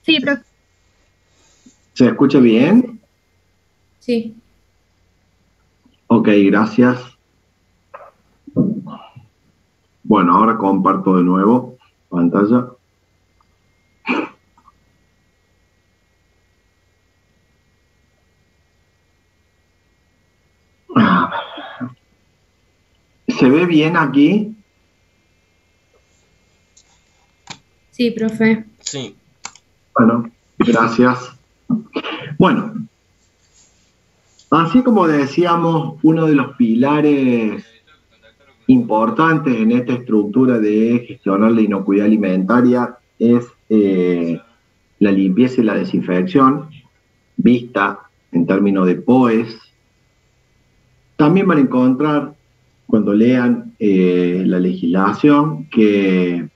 Sí, profe. ¿Se escucha bien? Sí. Ok, gracias. Bueno, ahora comparto de nuevo pantalla. ¿Se ve bien aquí? Sí, profe. Sí, Bueno, gracias. Bueno, así como decíamos, uno de los pilares importantes en esta estructura de gestionar la inocuidad alimentaria es la limpieza y la desinfección, vista en términos de POEs. También van a encontrar, cuando lean la legislación, que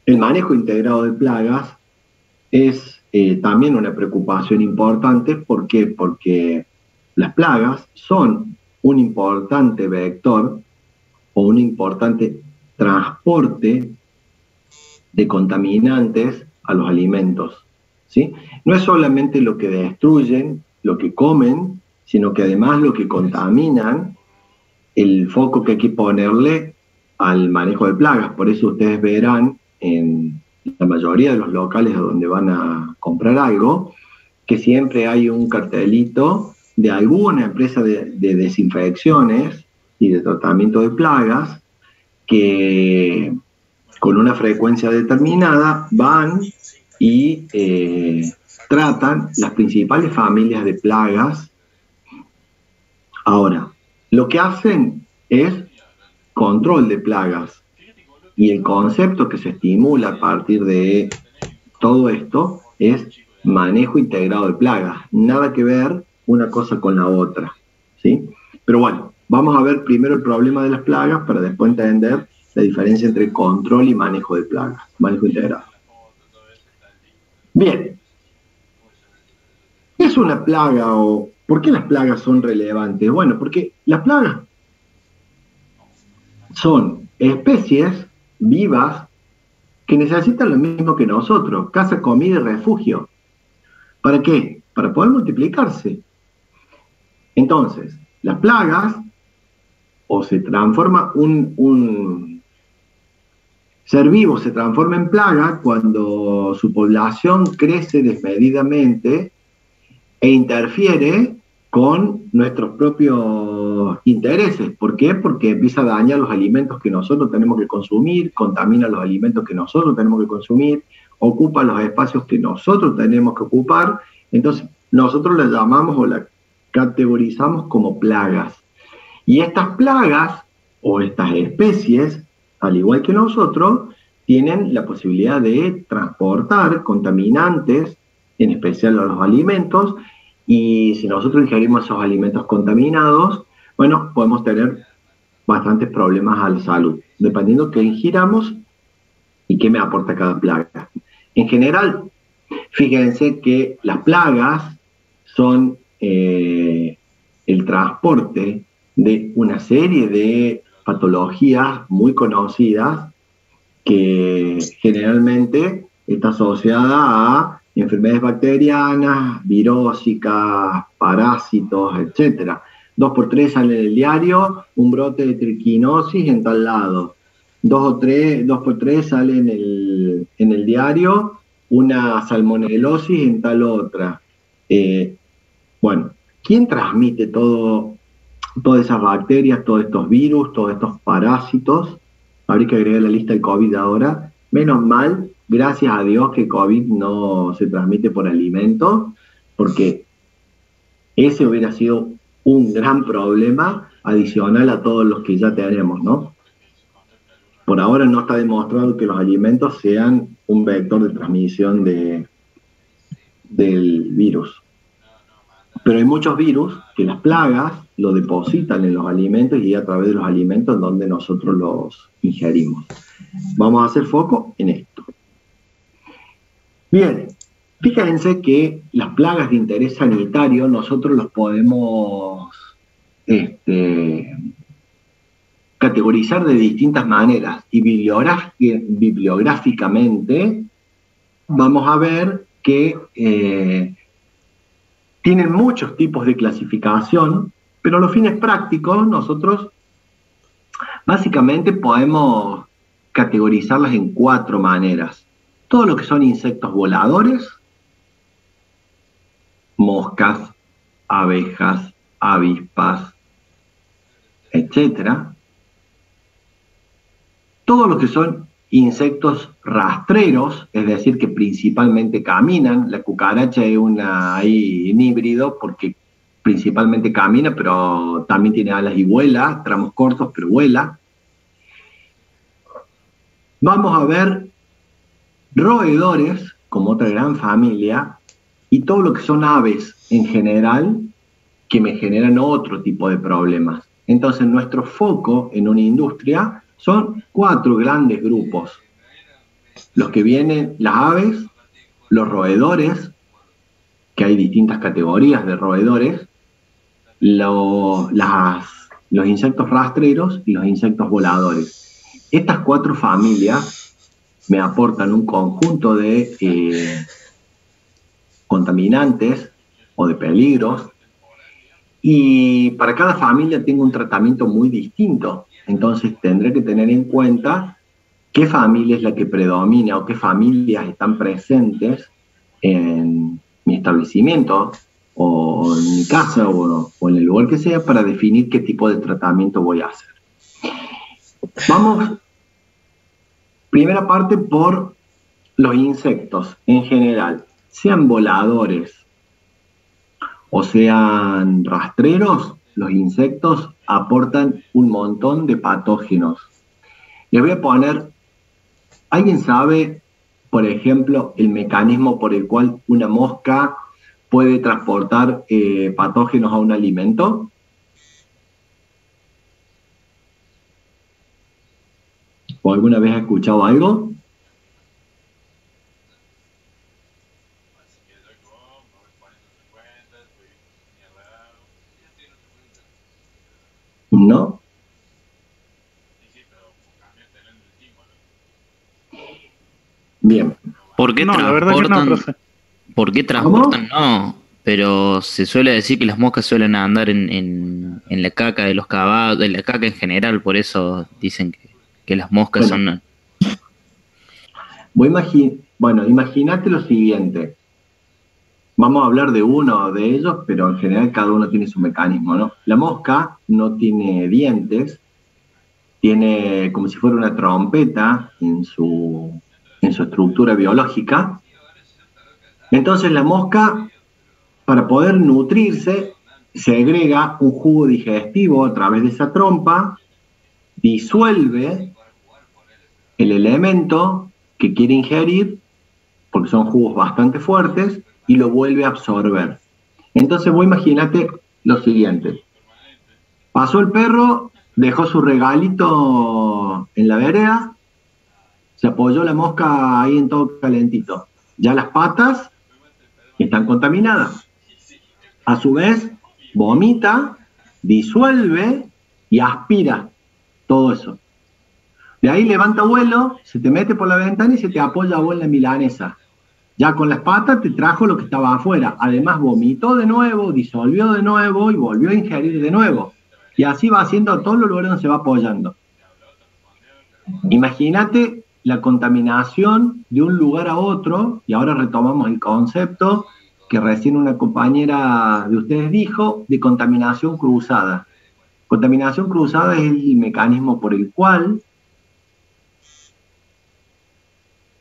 el manejo integrado de plagas es también una preocupación importante. ¿Por qué? Porque las plagas son un importante vector o un importante transporte de contaminantes a los alimentos, ¿sí? No es solamente lo que destruyen, lo que comen, sino que además lo que contaminan, el foco que hay que ponerle al manejo de plagas. Por eso ustedes verán en la mayoría de los locales a donde van a comprar algo, que siempre hay un cartelito de alguna empresa de desinfecciones y de tratamiento de plagas que con una frecuencia determinada van y tratan las principales familias de plagas. Ahora, lo que hacen es control de plagas, y el concepto que se estimula a partir de todo esto es manejo integrado de plagas. Nada que ver una cosa con la otra, ¿sí? Pero bueno, vamos a ver primero el problema de las plagas para después entender la diferencia entre control y manejo de plagas, manejo integrado. Bien, ¿qué es una plaga o por qué las plagas son relevantes? Bueno, porque las plagas son especies vivas que necesitan lo mismo que nosotros, casa, comida y refugio. ¿Para qué? Para poder multiplicarse. Entonces, las plagas, o se transforma un ser vivo, se transforma en plaga cuando su población crece desmedidamente e interfiere con nuestros propios intereses. ¿Por qué? Porque empieza a dañar los alimentos que nosotros tenemos que consumir, contamina los alimentos que nosotros tenemos que consumir, ocupa los espacios que nosotros tenemos que ocupar. Entonces, nosotros las llamamos o las categorizamos como plagas. Y estas plagas o estas especies, al igual que nosotros, tienen la posibilidad de transportar contaminantes, en especial a los alimentos, y si nosotros ingerimos esos alimentos contaminados, bueno, podemos tener bastantes problemas a la salud, dependiendo qué ingiramos y qué me aporta cada plaga. En general, fíjense que las plagas son el transporte de una serie de patologías muy conocidas que generalmente está asociada a enfermedades bacterianas, virósicas, parásitos, etcétera. Dos por tres sale en el diario un brote de triquinosis en tal lado. Dos por tres sale en el diario una salmonelosis en tal otra. Eh, bueno, ¿quién transmite todas esas bacterias, todos estos virus, todos estos parásitos? Habría que agregar la lista del COVID ahora. Menos mal, gracias a Dios que el COVID no se transmite por alimentos, porque ese hubiera sido un gran problema adicional a todos los que ya tenemos, ¿no? Por ahora no está demostrado que los alimentos sean un vector de transmisión del virus. Pero hay muchos virus que las plagas lo depositan en los alimentos y a través de los alimentos donde nosotros los ingerimos. Vamos a hacer foco en esto. Bien, fíjense que las plagas de interés sanitario nosotros los podemos categorizar de distintas maneras y bibliográficamente vamos a ver que tienen muchos tipos de clasificación, pero a los fines prácticos nosotros básicamente podemos categorizarlas en 4 maneras. Todo lo que son insectos voladores, moscas, abejas, avispas, etcétera. Todo lo que son insectos rastreros, es decir, que principalmente caminan. La cucaracha es un híbrido porque principalmente camina, pero también tiene alas y vuela, tramos cortos, pero vuela. Vamos a ver roedores, como otra gran familia, y todo lo que son aves en general, que me generan otro tipo de problemas. Entonces, nuestro foco en una industria son 4 grandes grupos. Los que vienen, las aves, los roedores, que hay distintas categorías de roedores, los insectos rastreros y los insectos voladores. Estas 4 familias me aportan un conjunto de contaminantes o de peligros, y para cada familia tengo un tratamiento muy distinto. Entonces tendré que tener en cuenta qué familia es la que predomina o qué familias están presentes en mi establecimiento o en mi casa o en el lugar que sea, para definir qué tipo de tratamiento voy a hacer. Vamos, primera parte, por los insectos en general, sean voladores o sean rastreros. Los insectos aportan un montón de patógenos. Les voy a poner, ¿alguien sabe, por ejemplo, el mecanismo por el cual una mosca puede transportar patógenos a un alimento? ¿O alguna vez ha escuchado algo? ¿No? Bien. ¿Por qué No, la verdad que no, transportan? profe. ¿Por qué transportan? No, pero se suele decir que las moscas suelen andar en la caca de los caballos, en la caca en general, por eso dicen que las moscas Bueno, son... bueno, imagínate lo siguiente. Vamos a hablar de uno de ellos, pero en general cada uno tiene su mecanismo, ¿no? La mosca no tiene dientes, tiene como si fuera una trompeta en su estructura biológica. Entonces la mosca, para poder nutrirse, segrega un jugo digestivo a través de esa trompa, disuelve el elemento que quiere ingerir, porque son jugos bastante fuertes, y lo vuelve a absorber. Entonces vos imagínate lo siguiente. Pasó el perro, dejó su regalito en la vereda, se apoyó la mosca ahí en todo calentito. Ya las patas están contaminadas. A su vez, vomita, disuelve y aspira todo eso. De ahí levanta vuelo, se te mete por la ventana y se te apoya a vos en la milanesa. Ya con las patas te trajo lo que estaba afuera. Además vomitó de nuevo, disolvió de nuevo y volvió a ingerir de nuevo. Y así va haciendo a todos los lugares donde se va apoyando. Imagínate la contaminación de un lugar a otro, y ahora retomamos el concepto que recién una compañera de ustedes dijo, de contaminación cruzada. Contaminación cruzada es el mecanismo por el cual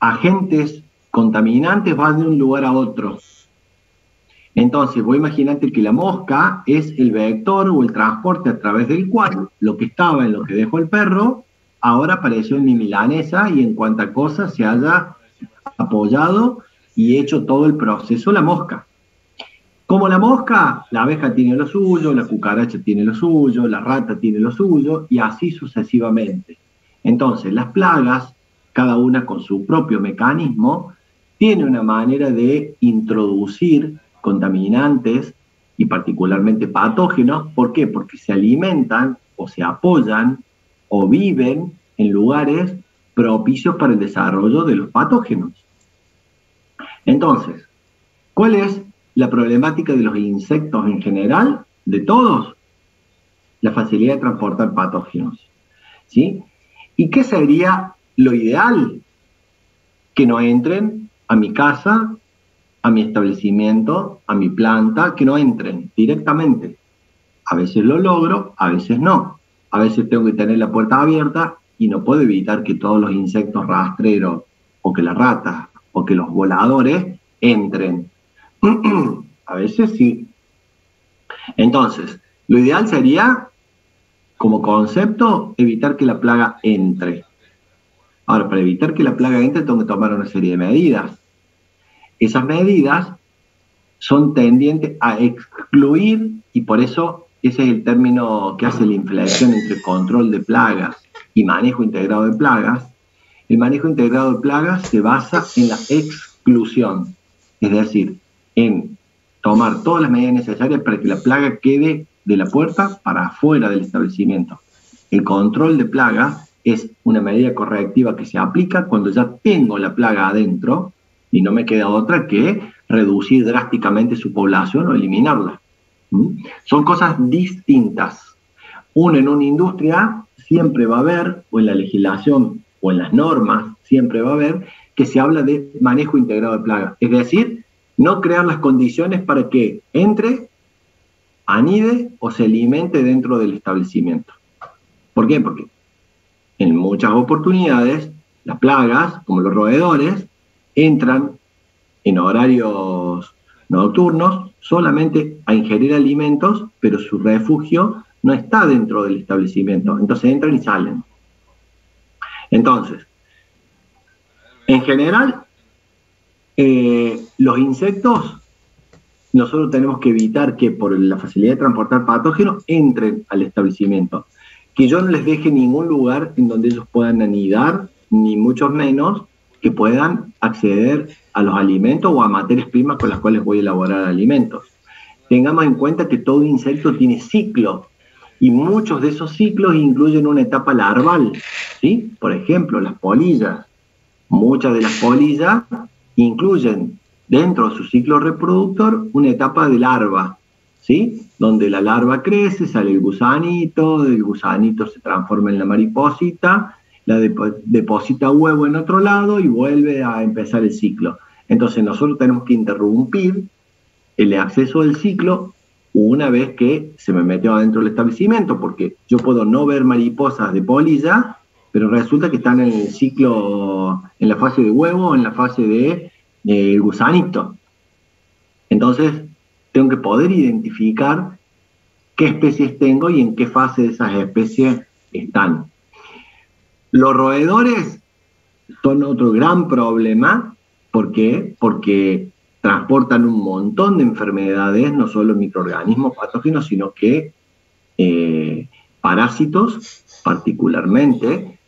agentes contaminantes van de un lugar a otro. Entonces, vos imaginate que la mosca es el vector o el transporte a través del cual lo que estaba en lo que dejó el perro, ahora apareció en mi milanesa y en cuanta cosa se haya apoyado y hecho todo el proceso la mosca. Como la mosca, la abeja tiene lo suyo, la cucaracha tiene lo suyo, la rata tiene lo suyo, y así sucesivamente. Entonces, las plagas, cada una con su propio mecanismo, tiene una manera de introducir contaminantes y particularmente patógenos. ¿Por qué? Porque se alimentan o se apoyan o viven en lugares propicios para el desarrollo de los patógenos. Entonces, ¿cuál es la problemática de los insectos en general? De todos, la facilidad de transportar patógenos, ¿sí? ¿Y qué sería lo ideal? Que no entren a mi casa, a mi establecimiento, a mi planta, que no entren directamente. A veces lo logro, a veces no. A veces tengo que tener la puerta abierta y no puedo evitar que todos los insectos rastreros, o que las ratas, o que los voladores entren. A veces sí. Entonces, lo ideal sería, como concepto, evitar que la plaga entre. Ahora, para evitar que la plaga entre, tengo que tomar una serie de medidas. Esas medidas son tendientes a excluir, y por eso ese es el término que hace la inflexión entre control de plagas y manejo integrado de plagas. El manejo integrado de plagas se basa en la exclusión, es decir, en tomar todas las medidas necesarias para que la plaga quede de la puerta para afuera del establecimiento. El control de plagas es una medida correctiva que se aplica cuando ya tengo la plaga adentro y no me queda otra que reducir drásticamente su población o eliminarla. Son cosas distintas. Uno, en una industria siempre va a haber, o en la legislación o en las normas, siempre va a haber que se habla de manejo integrado de plagas. Es decir, no crear las condiciones para que entre, anide o se alimente dentro del establecimiento. ¿Por qué? Porque en muchas oportunidades las plagas, como los roedores, entran en horarios nocturnos solamente a ingerir alimentos, pero su refugio no está dentro del establecimiento. Entonces entran y salen. Entonces, en general, los insectos, nosotros tenemos que evitar que por la facilidad de transportar patógenos entren al establecimiento. Que yo no les deje ningún lugar en donde ellos puedan anidar, ni mucho menos que puedan acceder a los alimentos o a materias primas con las cuales voy a elaborar alimentos. Tengamos en cuenta que todo insecto tiene ciclo, y muchos de esos ciclos incluyen una etapa larval, ¿sí? Por ejemplo, las polillas. Muchas de las polillas incluyen dentro de su ciclo reproductor una etapa de larva, ¿sí? Donde la larva crece, sale el gusanito se transforma en la mariposita, la deposita huevo en otro lado y vuelve a empezar el ciclo. Entonces nosotros tenemos que interrumpir el acceso del ciclo una vez que se me metió adentro del establecimiento, porque yo puedo no ver mariposas de polilla, pero resulta que están en el ciclo, en la fase de huevo, en la fase de gusanito. Entonces tengo que poder identificar qué especies tengo y en qué fase de esas especies están. Los roedores son otro gran problema. ¿Por qué? Porque transportan un montón de enfermedades, no solo microorganismos patógenos, sino que parásitos, particularmente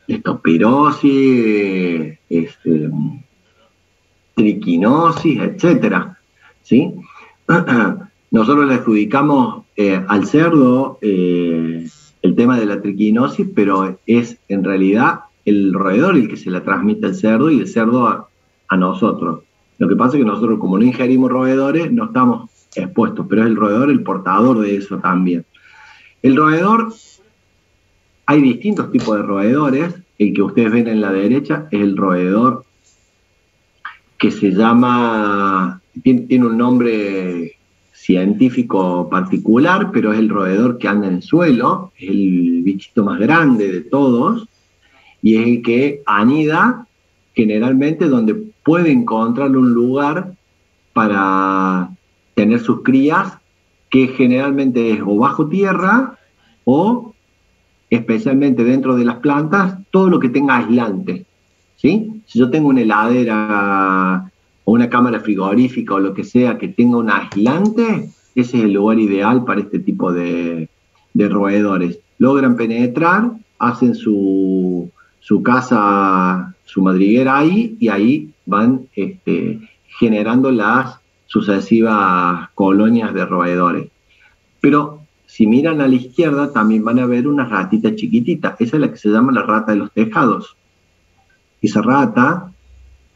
leptospirosis, triquinosis, etcétera, ¿sí? Nosotros le adjudicamos al cerdo el tema de la triquinosis, pero es en realidad el roedor el que se la transmite al cerdo y el cerdo a nosotros. Lo que pasa es que nosotros, como no ingerimos roedores, no estamos expuestos, pero es el roedor el portador de eso también. El roedor, hay distintos tipos de roedores. El que ustedes ven en la derecha es el roedor que se llama, tiene un nombre científico particular, pero es el roedor que anda en el suelo, es el bichito más grande de todos, y es el que anida generalmente donde puede encontrar un lugar para tener sus crías, que generalmente es o bajo tierra o especialmente dentro de las plantas, todo lo que tenga aislante, ¿sí? Si yo tengo una heladera o una cámara frigorífica o lo que sea que tenga un aislante, ese es el lugar ideal para este tipo de roedores. Logran penetrar, hacen su casa, su madriguera ahí, y ahí van generando las sucesivas colonias de roedores. Pero si miran a la izquierda también van a ver una ratita chiquitita. Esa es la que se llama la rata de los tejados. Esa rata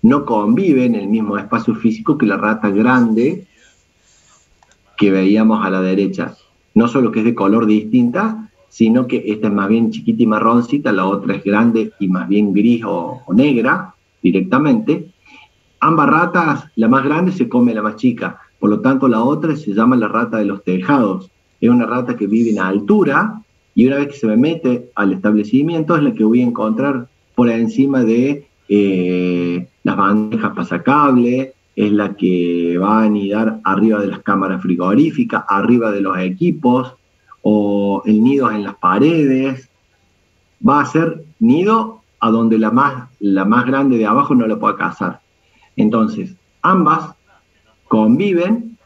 no convive en el mismo espacio físico que la rata grande que veíamos a la derecha. No solo que es de color distinta, sino que esta es más bien chiquita y marroncita, la otra es grande y más bien gris o negra directamente. Ambas ratas, la más grande se come a la más chica, por lo tanto la otra se llama la rata de los tejados. Es una rata que vive en altura y una vez que se me mete al establecimiento es la que voy a encontrar por encima de las bandejas pasacables, es la que va a anidar arriba de las cámaras frigoríficas, arriba de los equipos, o el nido en las paredes. Va a ser nido a donde la más grande de abajo no la pueda cazar. Entonces, ambas conviven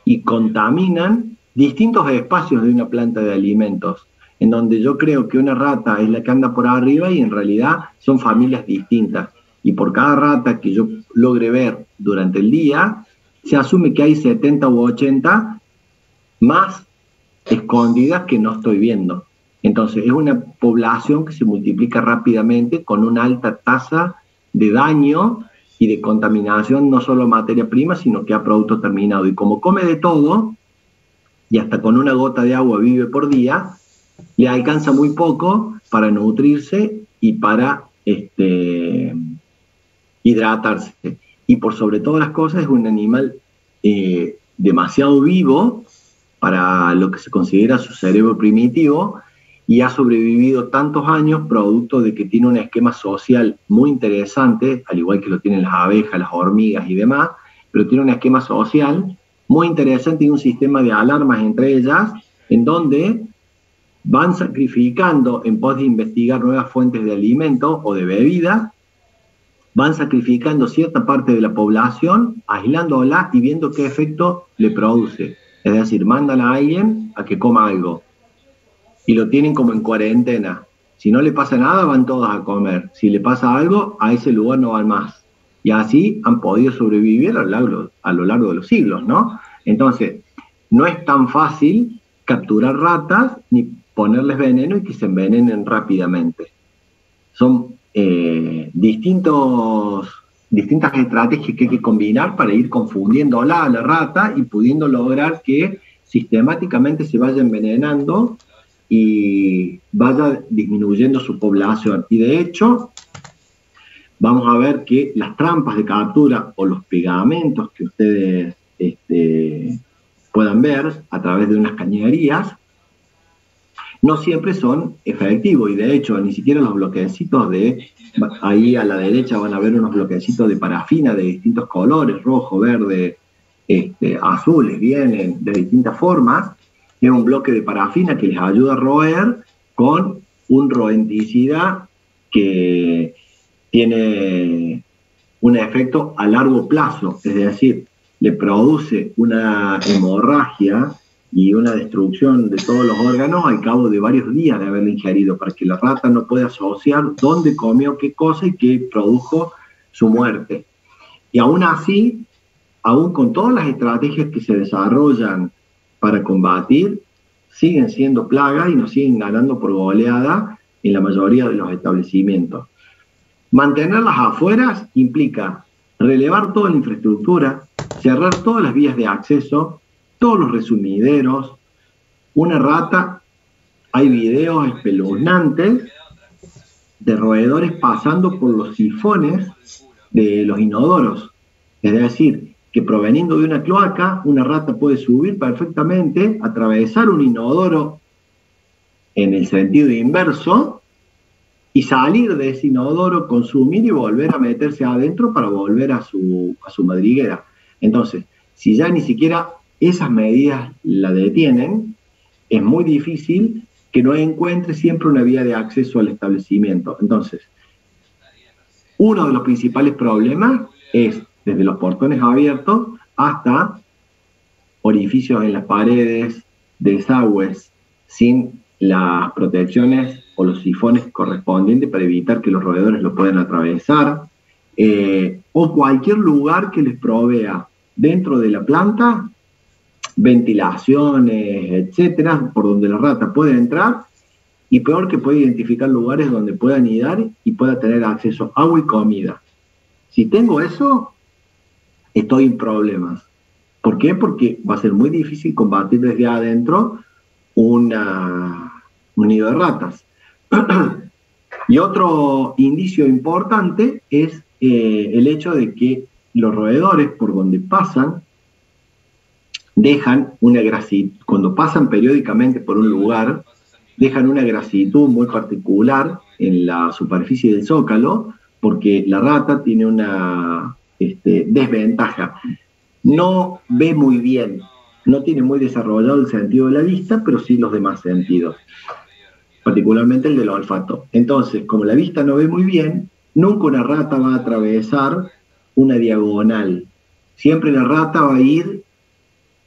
y contaminan distintos espacios de una planta de alimentos, en donde yo creo que una rata es la que anda por arriba y en realidad son familias distintas. Y por cada rata que yo logre ver durante el día, se asume que hay 70 u 80 más escondidas que no estoy viendo. Entonces es una población que se multiplica rápidamente con una alta tasa de daño y de contaminación, no solo a materia prima, sino que a producto terminado. Y como come de todo, y hasta con una gota de agua vive por día, le alcanza muy poco para nutrirse y para hidratarse. Y por sobre todas las cosas es un animal demasiado vivo para lo que se considera su cerebro primitivo, y ha sobrevivido tantos años producto de que tiene un esquema social muy interesante, al igual que lo tienen las abejas, las hormigas y demás, pero tiene un esquema social muy interesante y un sistema de alarmas entre ellas, en donde van sacrificando, en pos de investigar nuevas fuentes de alimento o de bebida, van sacrificando cierta parte de la población, aislándola y viendo qué efecto le produce. Es decir, mandan a alguien a que coma algo y lo tienen como en cuarentena. Si no le pasa nada, van todos a comer. Si le pasa algo, a ese lugar no van más. Y así han podido sobrevivir a lo largo de los siglos, ¿no? Entonces, no es tan fácil capturar ratas ni ponerles veneno y que se envenenen rápidamente. Son distintas estrategias que hay que combinar para ir confundiéndola a la rata y pudiendo lograr que sistemáticamente se vaya envenenando y vaya disminuyendo su población. Y de hecho, vamos a ver que las trampas de captura o los pegamentos que ustedes puedan ver a través de unas cañerías, no siempre son efectivos, y de hecho ni siquiera los bloquecitos ahí a la derecha van a ver unos bloquecitos de parafina de distintos colores, rojo, verde, azules, vienen de distintas formas. Es un bloque de parafina que les ayuda a roer con un roenticida que tiene un efecto a largo plazo, es decir, le produce una hemorragia y una destrucción de todos los órganos al cabo de varios días de haberlo ingerido, para que la rata no pueda asociar dónde comió qué cosa y qué produjo su muerte. Y aún así, aún con todas las estrategias que se desarrollan para combatir, siguen siendo plagas y nos siguen ganando por goleada en la mayoría de los establecimientos. Mantenerlas afuera implica relevar toda la infraestructura, cerrar todas las vías de acceso, todos los resumideros. Una rata, hay videos espeluznantes de roedores pasando por los sifones de los inodoros. Es decir, que proveniendo de una cloaca, una rata puede subir perfectamente, atravesar un inodoro en el sentido inverso y salir de ese inodoro, consumir y volver a meterse adentro para volver a su madriguera. Entonces, si ya ni siquiera esas medidas la detienen, es muy difícil que no encuentre siempre una vía de acceso al establecimiento. Entonces, uno de los principales problemas es desde los portones abiertos hasta orificios en las paredes, desagües sin las protecciones o los sifones correspondientes para evitar que los roedores lo puedan atravesar, o cualquier lugar que les provea dentro de la planta ventilaciones, etcétera, por donde la rata puede entrar, y peor, que puede identificar lugares donde pueda anidar y pueda tener acceso a agua y comida. Si tengo eso, estoy en problemas. ¿Por qué? Porque va a ser muy difícil combatir desde adentro un nido de ratas. Y otro indicio importante es el hecho de que los roedores, por donde pasan, dejan una grasitud. Cuando pasan periódicamente por un lugar, dejan una grasitud muy particular en la superficie del zócalo, porque la rata tiene una desventaja. No ve muy bien, no tiene muy desarrollado el sentido de la vista, pero sí los demás sentidos, particularmente el del olfato. Entonces, como la vista no ve muy bien, nunca una rata va a atravesar una diagonal. Siempre la rata va a ir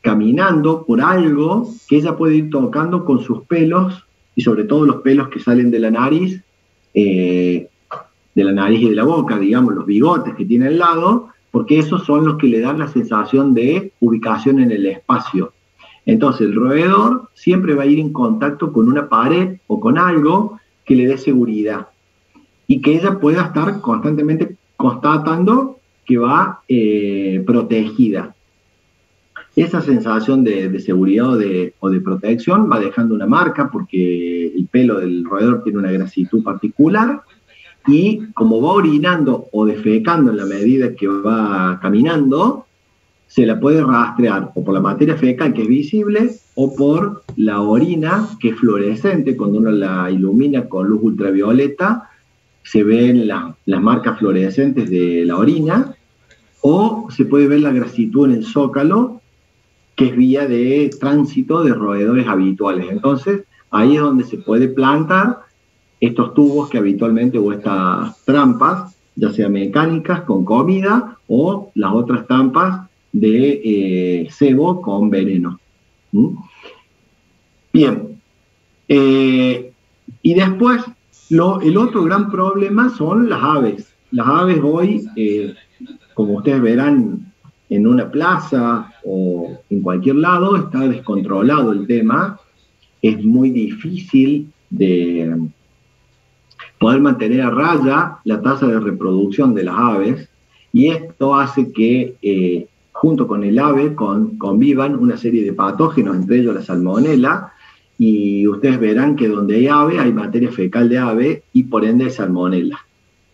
caminando por algo que ella puede ir tocando con sus pelos, y sobre todo los pelos que salen de la nariz y de la boca, digamos, los bigotes que tiene al lado, porque esos son los que le dan la sensación de ubicación en el espacio. Entonces el roedor siempre va a ir en contacto con una pared o con algo que le dé seguridad y que ella pueda estar constantemente constatando que va protegida. Esa sensación de seguridad o de protección va dejando una marca porque el pelo del roedor tiene una grasitud particular, y como va orinando o defecando en la medida que va caminando, se la puede rastrear o por la materia fecal, que es visible, o por la orina, que es fluorescente. Cuando uno la ilumina con luz ultravioleta, se ven las marcas fluorescentes de la orina, o se puede ver la grasitud en el zócalo, que es vía de tránsito de roedores habituales. Entonces, ahí es donde se puede plantar estos tubos que habitualmente, o estas trampas, ya sea mecánicas con comida, o las otras trampas de cebo con veneno. Bien. Y después, el otro gran problema son las aves. Las aves hoy, como ustedes verán en una plaza o en cualquier lado, está descontrolado el tema. Es muy difícil de poder mantener a raya la tasa de reproducción de las aves, y esto hace que junto con el ave convivan una serie de patógenos, entre ellos la salmonela, y ustedes verán que donde hay ave hay materia fecal de ave y por ende hay salmonela,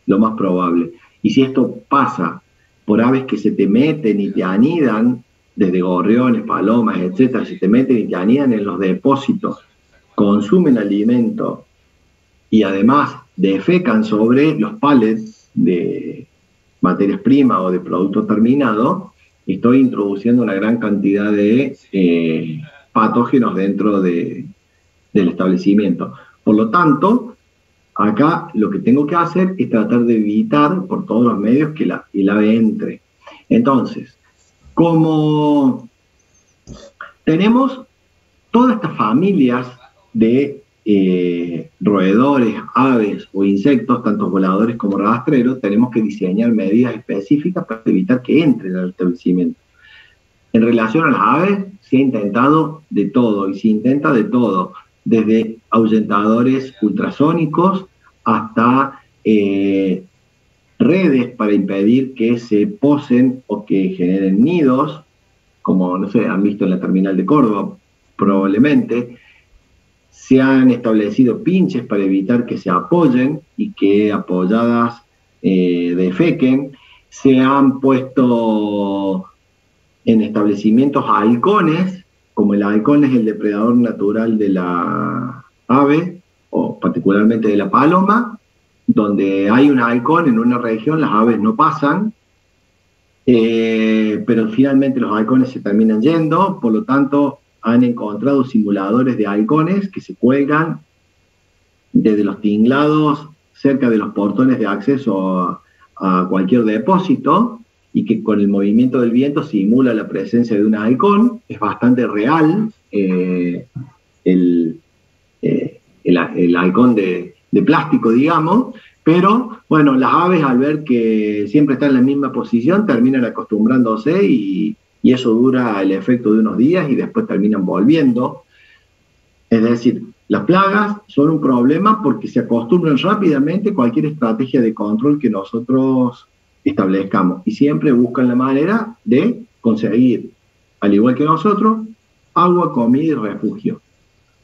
lo más probable. Y si esto pasa por aves que se te meten y te anidan, desde gorriones, palomas, etcétera, se te meten y te anidan en los depósitos, consumen alimento y además defecan sobre los pallets de materias primas o de productos terminados, estoy introduciendo una gran cantidad de patógenos dentro del establecimiento. Por lo tanto, acá lo que tengo que hacer es tratar de evitar por todos los medios que el ave entre. Entonces, como tenemos todas estas familias de roedores, aves o insectos, tanto voladores como rastreros, tenemos que diseñar medidas específicas para evitar que entren al establecimiento. En relación a las aves, se ha intentado de todo, y se intenta de todo, desde ahuyentadores ultrasónicos hasta redes para impedir que se posen o que generen nidos, como, no sé, han visto en la terminal de Córdoba, probablemente. Se han establecido pinches para evitar que se apoyen y que apoyadas defequen. Se han puesto en establecimientos halcones, como el halcón es el depredador natural de la ave, o particularmente de la paloma. Donde hay un halcón en una región, las aves no pasan, pero finalmente los halcones se terminan yendo. Por lo tanto, han encontrado simuladores de halcones que se cuelgan desde los tinglados cerca de los portones de acceso a cualquier depósito, y que con el movimiento del viento simula la presencia de un halcón. Es bastante real el halcón de plástico, digamos, pero bueno, las aves, al ver que siempre están en la misma posición, terminan acostumbrándose y eso dura el efecto de unos días y después terminan volviendo. Es decir, las plagas son un problema porque se acostumbran rápidamente a cualquier estrategia de control que nosotros establezcamos. Y siempre buscan la manera de conseguir, al igual que nosotros, agua, comida y refugio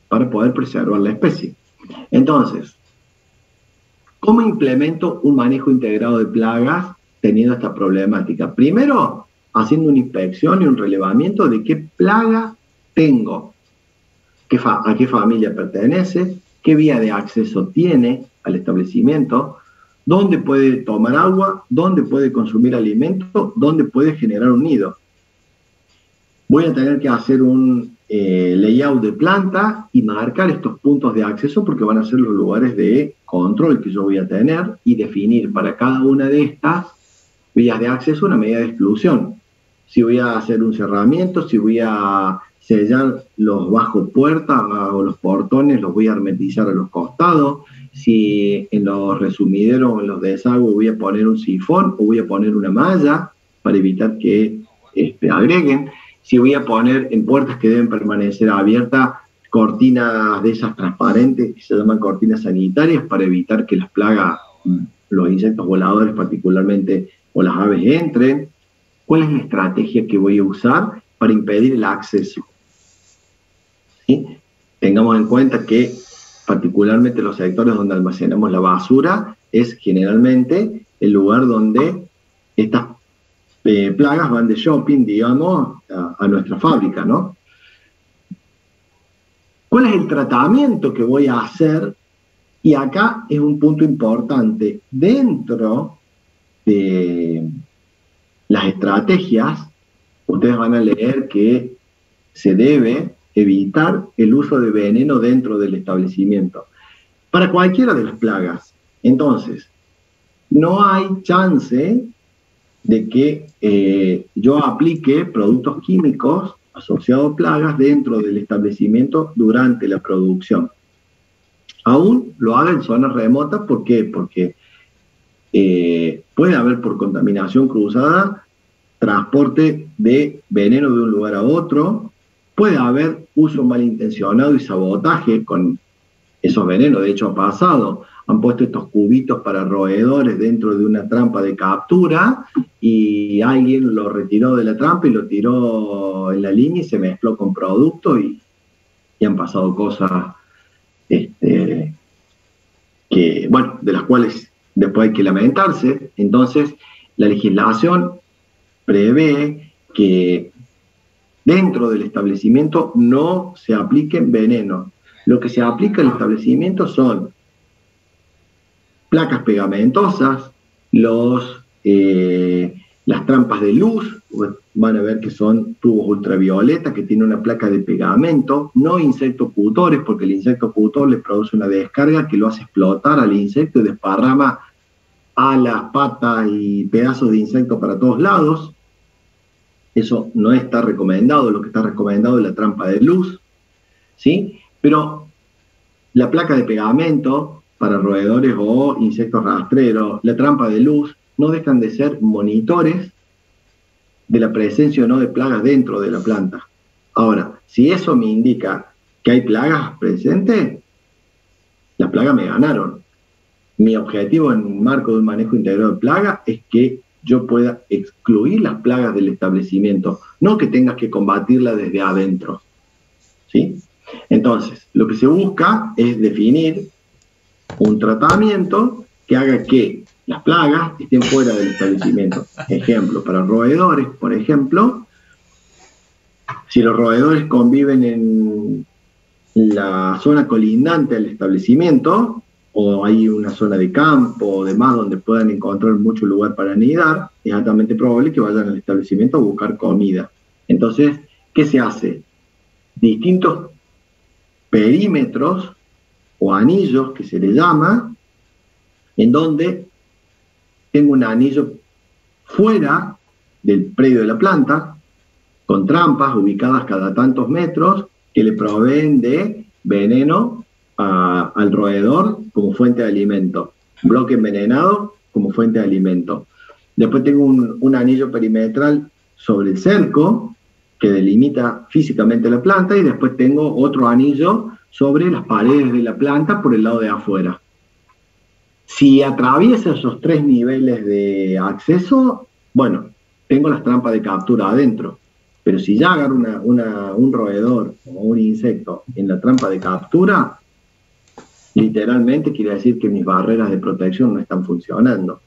para poder preservar la especie. Entonces, ¿cómo implemento un manejo integrado de plagas teniendo esta problemática? Primero, haciendo una inspección y un relevamiento de qué plaga tengo, a qué familia pertenece, qué vía de acceso tiene al establecimiento, dónde puede tomar agua, dónde puede consumir alimento, dónde puede generar un nido. Voy a tener que hacer un layout de planta y marcar estos puntos de acceso porque van a ser los lugares de control que yo voy a tener y definir para cada una de estas vías de acceso una medida de exclusión. Si voy a hacer un cerramiento, si voy a sellar los bajo puertas o los portones, los voy a hermetizar a los costados, si en los resumideros o en los desagües voy a poner un sifón o voy a poner una malla para evitar que agreguen, si voy a poner en puertas que deben permanecer abiertas cortinas de esas transparentes que se llaman cortinas sanitarias para evitar que las plagas, los insectos voladores particularmente, o las aves entren. ¿Cuál es la estrategia que voy a usar para impedir el acceso? ¿Sí? Tengamos en cuenta que particularmente los sectores donde almacenamos la basura es generalmente el lugar donde estas plagas van de shopping, digamos, a nuestra fábrica, ¿no? ¿Cuál es el tratamiento que voy a hacer? Y acá es un punto importante. Dentro de las estrategias, ustedes van a leer que se debe evitar el uso de veneno dentro del establecimiento, para cualquiera de las plagas. Entonces, no hay chance de que yo aplique productos químicos asociados a plagas dentro del establecimiento durante la producción. Aún lo haga en zonas remotas, ¿por qué? Porque puede haber por contaminación cruzada transporte de veneno de un lugar a otro, puede haber uso malintencionado y sabotaje con esos venenos. De hecho, ha pasado, han puesto estos cubitos para roedores dentro de una trampa de captura y alguien lo retiró de la trampa y lo tiró en la línea y se mezcló con producto y han pasado cosas que, bueno, de las cuales después hay que lamentarse. Entonces, la legislación prevé que dentro del establecimiento no se apliquen venenos. Lo que se aplica al establecimiento son placas pegamentosas, las trampas de luz, van a ver que son tubos ultravioleta que tienen una placa de pegamento, no insectocutores, porque el insectocutor le produce una descarga que lo hace explotar al insecto y desparrama alas, patas y pedazos de insecto para todos lados. Eso no está recomendado, lo que está recomendado es la trampa de luz, ¿sí? Pero la placa de pegamento para roedores o insectos rastreros, la trampa de luz, no dejan de ser monitores de la presencia o no de plagas dentro de la planta. Ahora, si eso me indica que hay plagas presentes, las plagas me ganaron. Mi objetivo en un marco de un manejo integrado de plagas es que yo pueda excluir las plagas del establecimiento, no que tengas que combatirlas desde adentro, ¿sí? Entonces, lo que se busca es definir un tratamiento que haga que las plagas estén fuera del establecimiento. Ejemplo, para roedores, por ejemplo, si los roedores conviven en la zona colindante al establecimiento, o hay una zona de campo o demás donde puedan encontrar mucho lugar para anidar, es altamente probable que vayan al establecimiento a buscar comida. Entonces, ¿qué se hace? Distintos perímetros o anillos, que se le llama, en donde tengo un anillo fuera del predio de la planta, con trampas ubicadas cada tantos metros, que le proveen de veneno al roedor como fuente de alimento, bloque envenenado como fuente de alimento. Después tengo un anillo perimetral sobre el cerco que delimita físicamente la planta y después tengo otro anillo sobre las paredes de la planta por el lado de afuera. Si atravieso esos 3 niveles de acceso, bueno, tengo las trampas de captura adentro. Pero si ya agarro un roedor o un insecto en la trampa de captura, literalmente quiere decir que mis barreras de protección no están funcionando,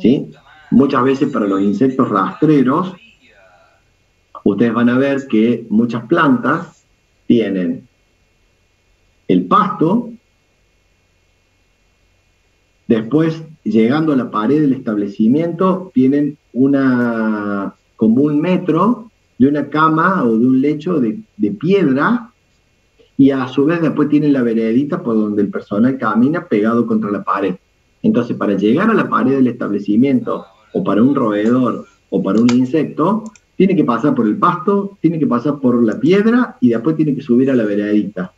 ¿sí? Muchas veces para los insectos rastreros, ustedes van a ver que muchas plantas tienen el pasto, después llegando a la pared del establecimiento tienen como un metro de una cama o de un lecho de piedra, y a su vez después tienen la veredita por donde el personal camina pegado contra la pared. Entonces, para llegar a la pared del establecimiento, o para un roedor, o para un insecto, tiene que pasar por el pasto, tiene que pasar por la piedra, y después tiene que subir a la veredita.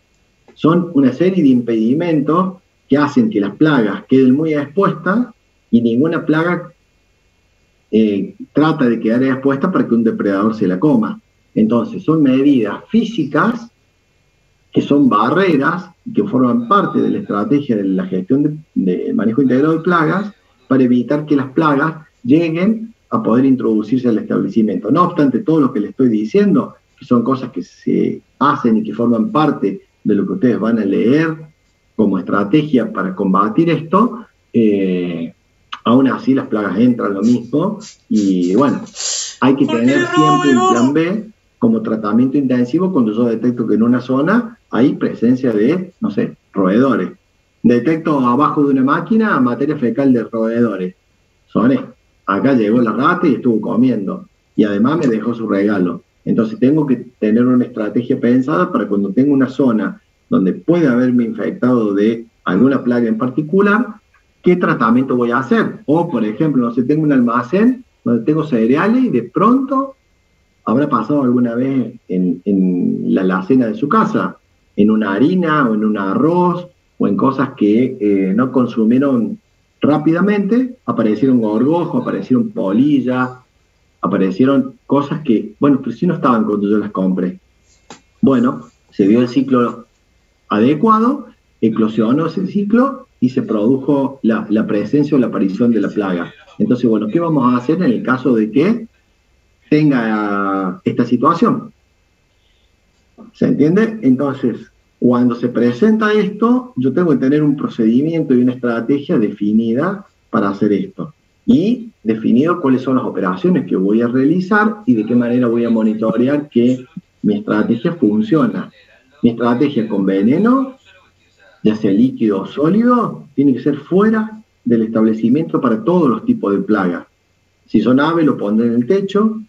Son una serie de impedimentos que hacen que las plagas queden muy expuestas, y ninguna plaga trata de quedar expuesta para que un depredador se la coma. Entonces, son medidas físicas que son barreras que forman parte de la estrategia de la gestión de manejo integrado de plagas para evitar que las plagas lleguen a poder introducirse al establecimiento. No obstante, todo lo que les estoy diciendo, que son cosas que se hacen y que forman parte de lo que ustedes van a leer como estrategia para combatir esto, aún así las plagas entran lo mismo, y bueno, hay que tener siempre un plan B como tratamiento intensivo cuando yo detecto que en una zona hay presencia de, no sé, roedores. Detecto abajo de una máquina materia fecal de roedores. Soné, acá llegó la rata y estuvo comiendo, y además me dejó su regalo. Entonces tengo que tener una estrategia pensada para cuando tengo una zona donde puede haberme infectado de alguna plaga en particular, ¿qué tratamiento voy a hacer? O, por ejemplo, no sé, tengo un almacén donde tengo cereales y de pronto habrá pasado alguna vez en la alacena de su casa, en una harina o en un arroz o en cosas que no consumieron rápidamente, aparecieron gorgojos, aparecieron polillas, aparecieron cosas que, bueno, pero si no estaban cuando yo las compré. Bueno, se dio el ciclo adecuado, eclosionó ese ciclo y se produjo la presencia o la aparición de la plaga. Entonces, bueno, ¿qué vamos a hacer en el caso de que tenga esta situación? ¿Se entiende? Entonces, cuando se presenta esto, yo tengo que tener un procedimiento y una estrategia definida para hacer esto. Y definido cuáles son las operaciones que voy a realizar y de qué manera voy a monitorear que mi estrategia funciona. Mi estrategia con veneno, ya sea líquido o sólido, tiene que ser fuera del establecimiento para todos los tipos de plagas. Si son aves, lo pondré en el techo.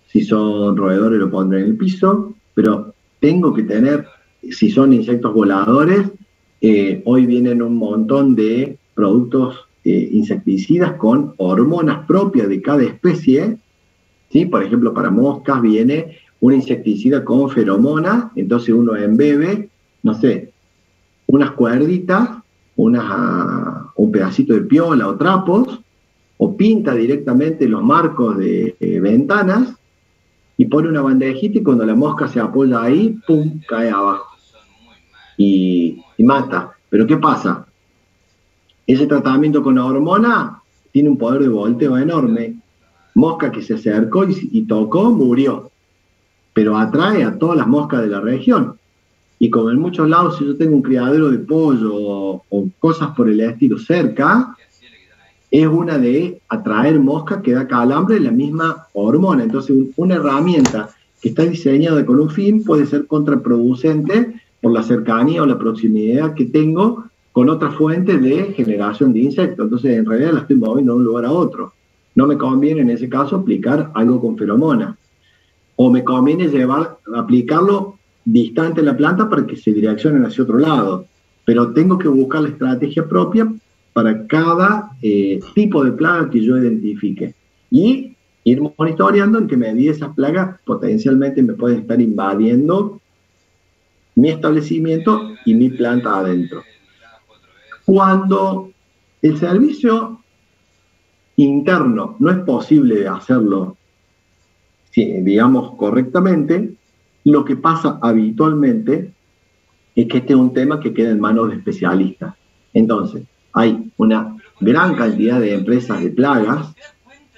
Si son roedores, lo pondré en el piso. Pero tengo que tener, si son insectos voladores, hoy vienen un montón de productos insecticidas con hormonas propias de cada especie, ¿sí? Por ejemplo, para moscas viene un insecticida con feromonas, entonces uno embebe, no sé, unas cuerditas, un pedacito de piola o trapos, o pinta directamente los marcos de ventanas y pone una bandejita, y cuando la mosca se apoya ahí, ¡pum!, cae abajo y mata. Pero ¿qué pasa? Ese tratamiento con la hormona tiene un poder de volteo enorme. Mosca que se acercó y tocó, murió, pero atrae a todas las moscas de la región. Y como en muchos lados, si yo tengo un criadero de pollo o cosas por el estilo cerca, es una de atraer moscas que da calambre la misma hormona. Entonces, una herramienta que está diseñada con un fin puede ser contraproducente por la cercanía o la proximidad que tengo con otras fuentes de generación de insectos. Entonces, en realidad la estoy moviendo de un lugar a otro. No me conviene en ese caso aplicar algo con feromona. O me conviene aplicarlo distante de la planta para que se direccionen hacia otro lado. Pero tengo que buscar la estrategia propia para cada tipo de plaga que yo identifique. Y ir monitoreando en qué medida esas plagas potencialmente me pueden estar invadiendo mi establecimiento y mi planta adentro. Cuando el servicio interno no es posible hacerlo, digamos, correctamente, lo que pasa habitualmente es que este es un tema que queda en manos de especialistas. Entonces, hay una gran cantidad de empresas de plagas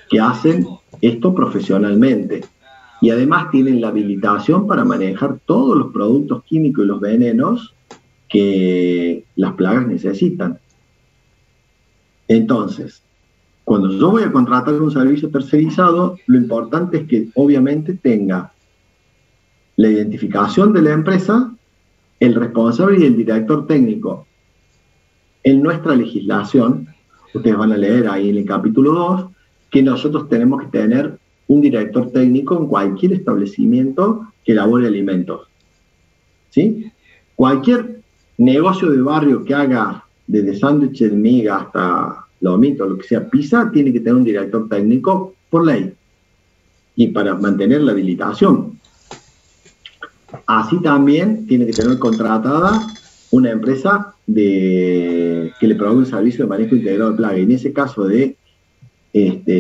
que hacen esto profesionalmente. Y además tienen la habilitación para manejar todos los productos químicos y los venenos que las plagas necesitan. Entonces, cuando yo voy a contratar un servicio tercerizado, lo importante es que obviamente tenga la identificación de la empresa, el responsable y el director técnico. En nuestra legislación, ustedes van a leer ahí en el capítulo 2, que nosotros tenemos que tener un director técnico en cualquier establecimiento que elabore alimentos. ¿Sí? Cualquier negocio de barrio que haga desde sándwiches de miga hasta lomito, lo que sea, pizza, tiene que tener un director técnico por ley y para mantener la habilitación. Así también tiene que tener contratada una empresa que le provee un servicio de manejo integrado de plaga. Y en ese caso de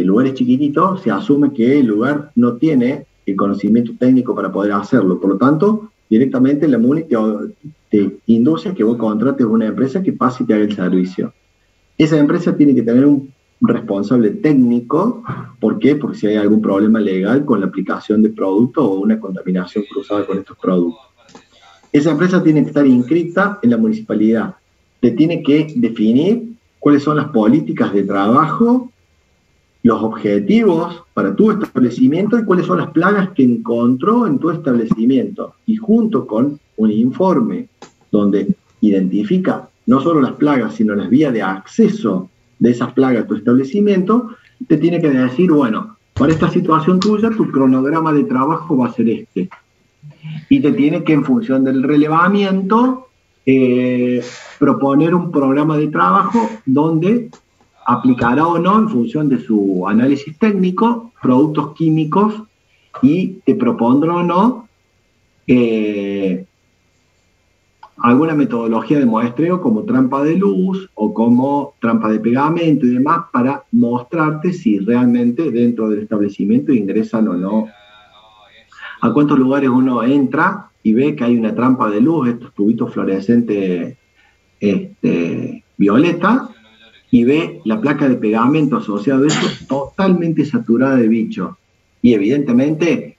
lugares chiquititos, se asume que el lugar no tiene el conocimiento técnico para poder hacerlo. Por lo tanto, directamente la MUNI te induce a que vos contrates una empresa que pase y te haga el servicio. Esa empresa tiene que tener un responsable técnico. ¿Por qué? Porque si hay algún problema legal con la aplicación de productos o una contaminación cruzada con estos productos. Esa empresa tiene que estar inscrita en la municipalidad. Te tiene que definir cuáles son las políticas de trabajo, los objetivos para tu establecimiento y cuáles son las plagas que encontró en tu establecimiento. Y junto con un informe donde identifica no solo las plagas, sino las vías de acceso de esas plagas a tu establecimiento, te tiene que decir, bueno, para esta situación tuya, tu cronograma de trabajo va a ser este. Y te tiene que, en función del relevamiento, proponer un programa de trabajo donde aplicará o no, en función de su análisis técnico, productos químicos y te propondrá o no alguna metodología de muestreo como trampa de luz o como trampa de pegamento y demás para mostrarte si realmente dentro del establecimiento ingresan o no. A cuántos lugares uno entra y ve que hay una trampa de luz, estos tubitos fluorescentes violeta, y ve la placa de pegamento asociada a eso totalmente saturada de bicho. Y evidentemente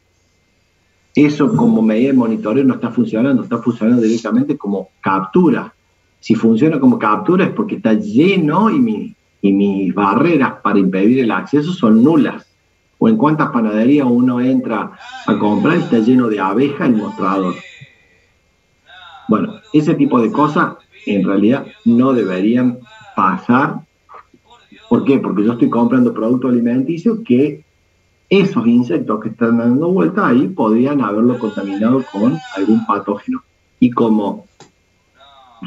eso como medida de monitoreo no está funcionando directamente como captura. Si funciona como captura es porque está lleno y mis barreras para impedir el acceso son nulas. O en cuántas panaderías uno entra a comprar y está lleno de abejas el mostrador. Bueno, ese tipo de cosas en realidad no deberían pasar. ¿Por qué? Porque yo estoy comprando productos alimenticios que esos insectos que están dando vuelta ahí podrían haberlo contaminado con algún patógeno. Y como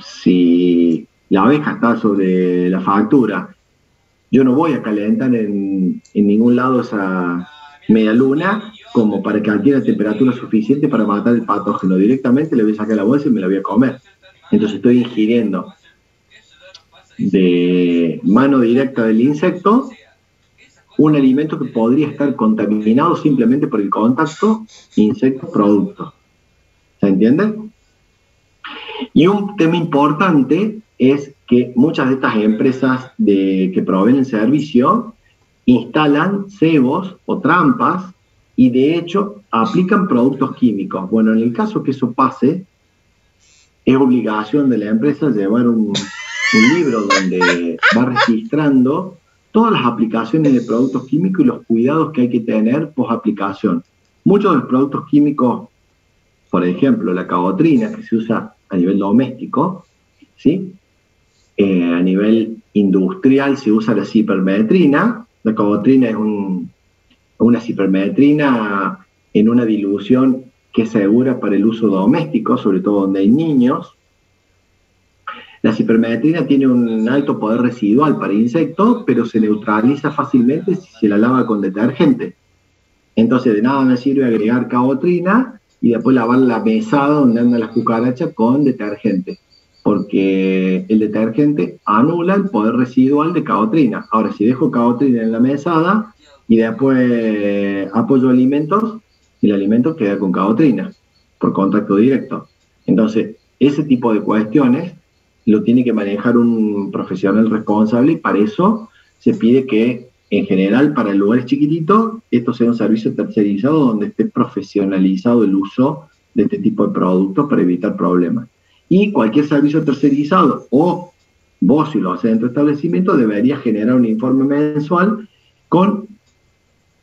si la abeja está sobre la factura, yo no voy a calentar en ningún lado esa media luna como para que adquiera temperatura suficiente para matar el patógeno. Directamente le voy a sacar la bolsa y me la voy a comer. Entonces estoy ingiriendo de mano directa del insecto un alimento que podría estar contaminado simplemente por el contacto insecto-producto. ¿Se entiende? Y un tema importante es que muchas de estas empresas que proveen el servicio instalan cebos o trampas y de hecho aplican productos químicos. Bueno, en el caso que eso pase, es obligación de la empresa llevar un libro donde va registrando todas las aplicaciones de productos químicos y los cuidados que hay que tener post aplicación. Muchos de los productos químicos, por ejemplo, la cabotrina, que se usa a nivel doméstico, ¿sí? A nivel industrial se usa la cipermetrina. La cabotrina es una cipermetrina en una dilución que es segura para el uso doméstico, sobre todo donde hay niños. La cipermetrina tiene un alto poder residual para insectos, pero se neutraliza fácilmente si se la lava con detergente. Entonces, de nada me sirve agregar cabotrina y después lavar la mesada donde andan las cucarachas con detergente, porque el detergente anula el poder residual de cabotrina. Ahora, si dejo cabotrina en la mesada y después apoyo alimentos, el alimento queda con cabotrina por contacto directo. Entonces, ese tipo de cuestiones, lo tiene que manejar un profesional responsable y para eso se pide que, en general, para lugares chiquititos, esto sea un servicio tercerizado donde esté profesionalizado el uso de este tipo de productos para evitar problemas. Y cualquier servicio tercerizado o vos, si lo haces dentro del establecimiento, debería generar un informe mensual con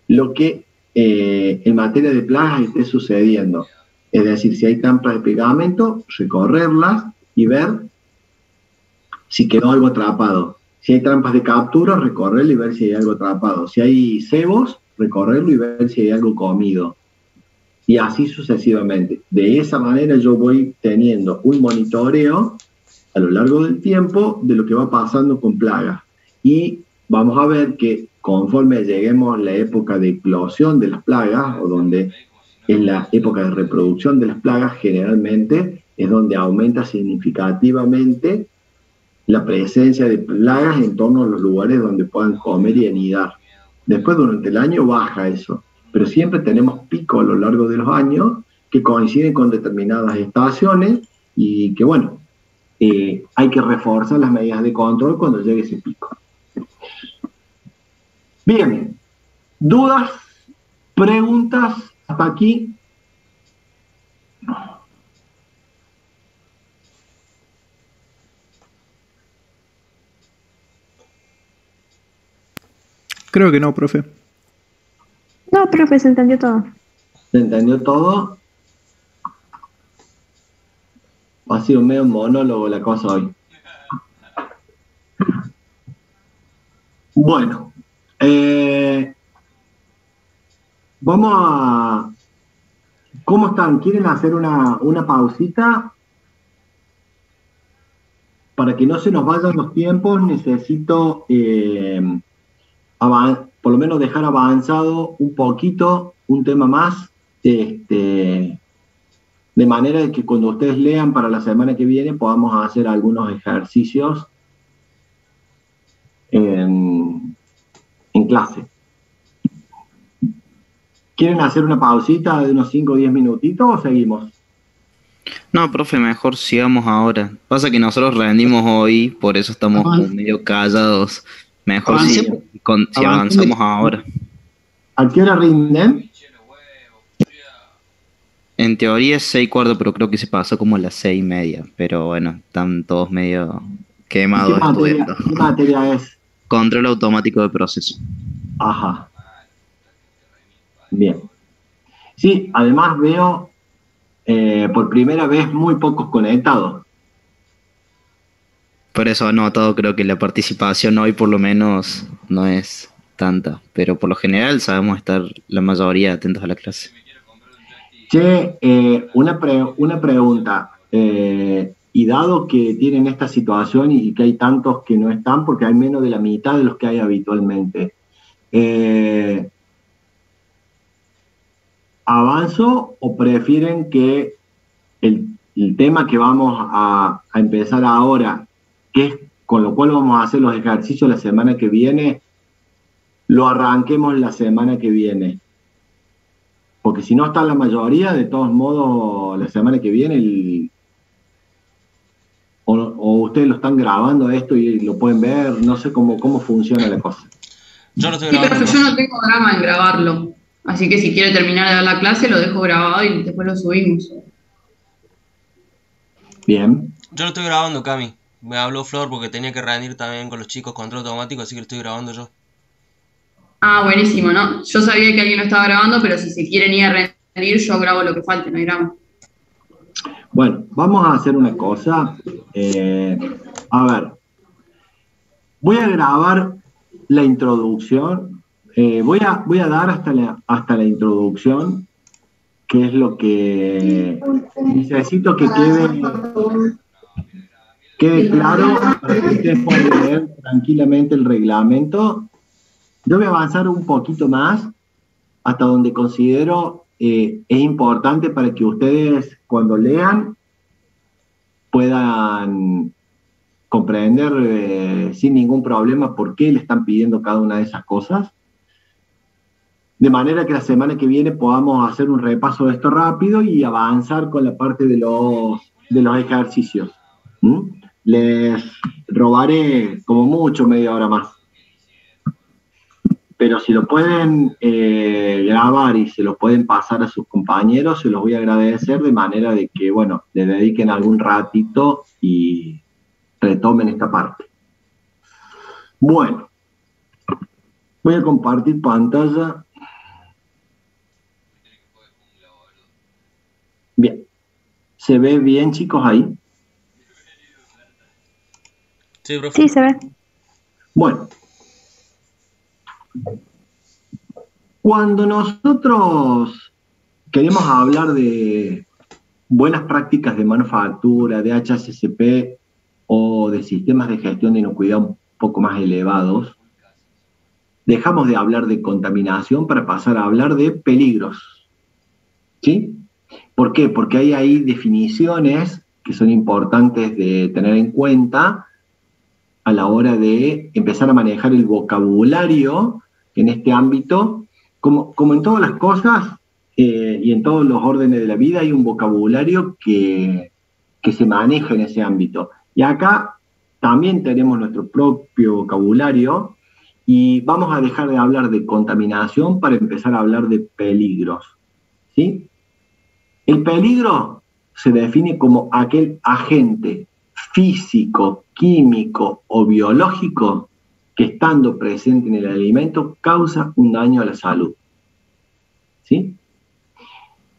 lo que en materia de plagas esté sucediendo. Es decir, si hay trampas de pegamento, recorrerlas y ver si quedó algo atrapado. Si hay trampas de captura, recorrerlo y ver si hay algo atrapado. Si hay cebos, recorrerlo y ver si hay algo comido. Y así sucesivamente. De esa manera yo voy teniendo un monitoreo a lo largo del tiempo de lo que va pasando con plagas. Y vamos a ver que conforme lleguemos a la época de eclosión de las plagas, o donde en la época de reproducción de las plagas, generalmente es donde aumenta significativamente la presencia de plagas en torno a los lugares donde puedan comer y anidar. Después, durante el año, baja eso, pero siempre tenemos picos a lo largo de los años que coinciden con determinadas estaciones y que, bueno, hay que reforzar las medidas de control cuando llegue ese pico. Bien, ¿dudas? ¿Preguntas hasta aquí? Creo que no, profe. No, profe, se entendió todo. ¿Se entendió todo? Ha sido medio monólogo la cosa hoy. Bueno, vamos a... ¿Cómo están? ¿Quieren hacer una pausita? Para que no se nos vayan los tiempos, necesito por lo menos dejar avanzado un poquito un tema más, de manera de que cuando ustedes lean para la semana que viene podamos hacer algunos ejercicios en clase. ¿Quieren hacer una pausita de unos 5 o 10 minutitos o seguimos? No, profe, mejor sigamos ahora. Pasa que nosotros rendimos hoy, por eso estamos medio callados. Mejor si avanzamos ahora. ¿A qué hora rinden? En teoría es 6:15, pero creo que se pasó como a las 6:30. Pero bueno, están todos medio quemados estudiando. ¿Qué materia es? Control automático de proceso. Ajá. Bien. Sí, además veo por primera vez muy pocos conectados. Por eso anotado, creo que la participación hoy por lo menos no es tanta, pero por lo general sabemos estar la mayoría atentos a la clase. Che, una pregunta, y dado que tienen esta situación y que hay tantos que no están, porque hay menos de la mitad de los que hay habitualmente, ¿avanzo o prefieren que el tema que vamos a empezar ahora, que es con lo cual vamos a hacer los ejercicios la semana que viene, lo arranquemos la semana que viene? Porque si no está la mayoría, de todos modos, la semana que viene, o ustedes lo están grabando esto y lo pueden ver, no sé cómo funciona la cosa. Yo lo estoy grabando. Sí, pero yo no tengo drama en grabarlo. Así que si quiere terminar de dar la clase, lo dejo grabado y después lo subimos. Bien. Yo lo estoy grabando, Cami. Me habló Flor porque tenía que rendir también con los chicos control automático, así que lo estoy grabando yo. Ah, buenísimo, ¿no? Yo sabía que alguien lo estaba grabando, pero si se quieren ir a rendir, yo grabo lo que falte, no hay drama. Bueno, vamos a hacer una cosa. A ver, voy a grabar la introducción. Voy a dar hasta la introducción, que es lo que necesito que quede claro para que ustedes puedan leer tranquilamente el reglamento. Yo voy a avanzar un poquito más hasta donde considero es importante para que ustedes, cuando lean, puedan comprender sin ningún problema por qué le están pidiendo cada una de esas cosas. De manera que la semana que viene podamos hacer un repaso de esto rápido y avanzar con la parte de los ejercicios. les robaré como mucho media hora más. Pero si lo pueden grabar y se lo pueden pasar a sus compañeros, se los voy a agradecer de manera de que, bueno, le dediquen algún ratito y retomen esta parte. Bueno, voy a compartir pantalla. Bien. ¿Se ve bien, chicos, ahí? Sí, profe. Sí, se ve. Bueno. Cuando nosotros queremos hablar de buenas prácticas de manufactura, de HACCP o de sistemas de gestión de inocuidad un poco más elevados, dejamos de hablar de contaminación para pasar a hablar de peligros. ¿Sí? ¿Por qué? Porque hay ahí definiciones que son importantes de tener en cuenta a la hora de empezar a manejar el vocabulario en este ámbito. Como en todas las cosas y en todos los órdenes de la vida, hay un vocabulario que se maneja en ese ámbito. Y acá también tenemos nuestro propio vocabulario y vamos a dejar de hablar de contaminación para empezar a hablar de peligros. ¿Sí? El peligro se define como aquel agente físico, químico o biológico que estando presente en el alimento causa un daño a la salud. ¿Sí?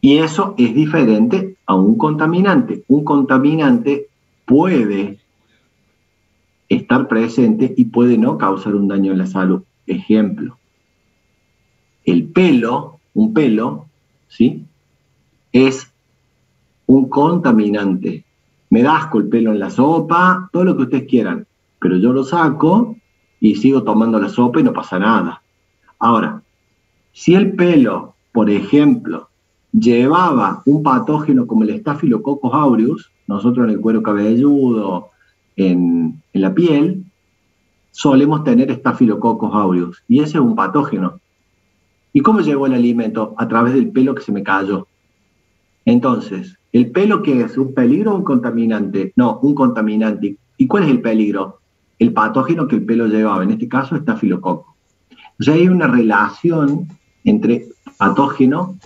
Y eso es diferente a un contaminante. Un contaminante puede estar presente y puede no causar un daño a la salud. Ejemplo, el pelo, un pelo, ¿sí?, es un contaminante. Me da asco el pelo en la sopa, todo lo que ustedes quieran, pero yo lo saco y sigo tomando la sopa y no pasa nada. Ahora, si el pelo, por ejemplo, llevaba un patógeno como el Staphylococcus aureus, nosotros en el cuero cabelludo, en la piel, solemos tener Staphylococcus aureus, y ese es un patógeno. ¿Y cómo llegó el alimento? A través del pelo que se me cayó. Entonces, ¿el pelo qué es? ¿Un peligro o un contaminante? No, un contaminante. ¿Y cuál es el peligro? El patógeno que el pelo llevaba, en este caso, Staphylococcus. O sea, hay una relación entre patógeno,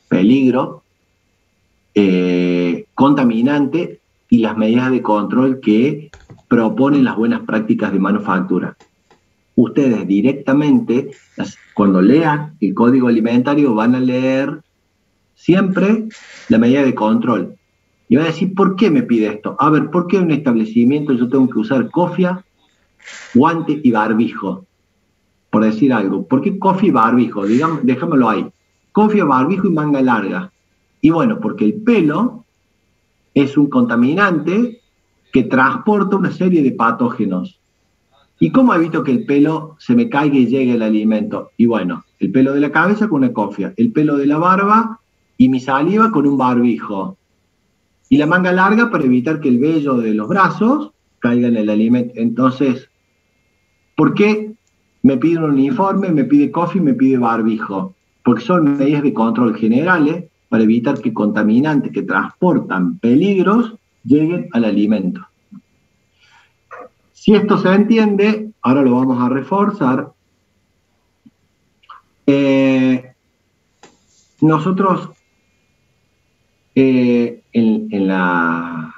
peligro, contaminante y las medidas de control que proponen las buenas prácticas de manufactura. Ustedes directamente, cuando lean el código alimentario, van a leer siempre la medida de control. Y van a decir, ¿por qué me pide esto? A ver, ¿por qué en un establecimiento yo tengo que usar cofia, guante y barbijo? Por decir algo. ¿Por qué cofia y barbijo? Digamos, déjamelo ahí. Cofia, barbijo y manga larga. Y bueno, porque el pelo es un contaminante que transporta una serie de patógenos. ¿Y cómo evito que el pelo se me caiga y llegue al alimento? Y bueno, el pelo de la cabeza con una cofia, el pelo de la barba y mi saliva con un barbijo. Y la manga larga para evitar que el vello de los brazos caiga en el alimento. Entonces, ¿por qué me pide un uniforme, me pide cofia y me pide barbijo? Porque son medidas de control generales para evitar que contaminantes que transportan peligros lleguen al alimento. Si esto se entiende, ahora lo vamos a reforzar. Nosotros en la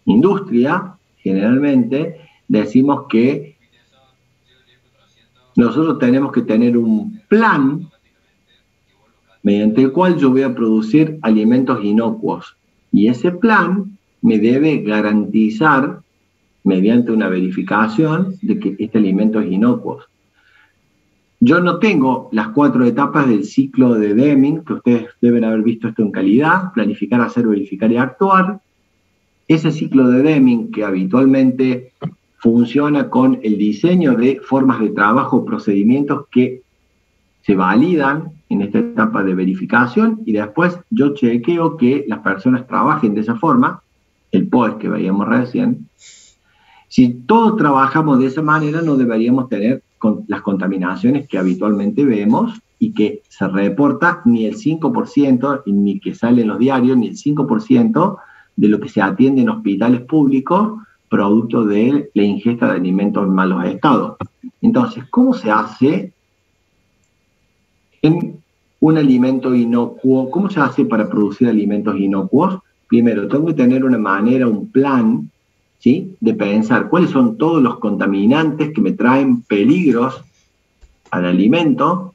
industria, generalmente, decimos que nosotros tenemos que tener un plan mediante el cual yo voy a producir alimentos inocuos. Y ese plan me debe garantizar, mediante una verificación, de que este alimento es inocuo. Yo no tengo las 4 etapas del ciclo de Deming, que ustedes deben haber visto esto en calidad: planificar, hacer, verificar y actuar. Ese ciclo de Deming, que habitualmente funciona con el diseño de formas de trabajo, procedimientos que se validan en esta etapa de verificación, y después yo chequeo que las personas trabajen de esa forma, el POES que veíamos recién. Si todos trabajamos de esa manera, no deberíamos tener las contaminaciones que habitualmente vemos y que se reporta ni el 5%, ni que sale en los diarios, ni el 5% de lo que se atiende en hospitales públicos producto de la ingesta de alimentos en malos estados. Entonces, ¿cómo se hace en un alimento inocuo? ¿Cómo se hace para producir alimentos inocuos? Primero, tengo que tener una manera, un plan, ¿sí?, de pensar cuáles son todos los contaminantes que me traen peligros al alimento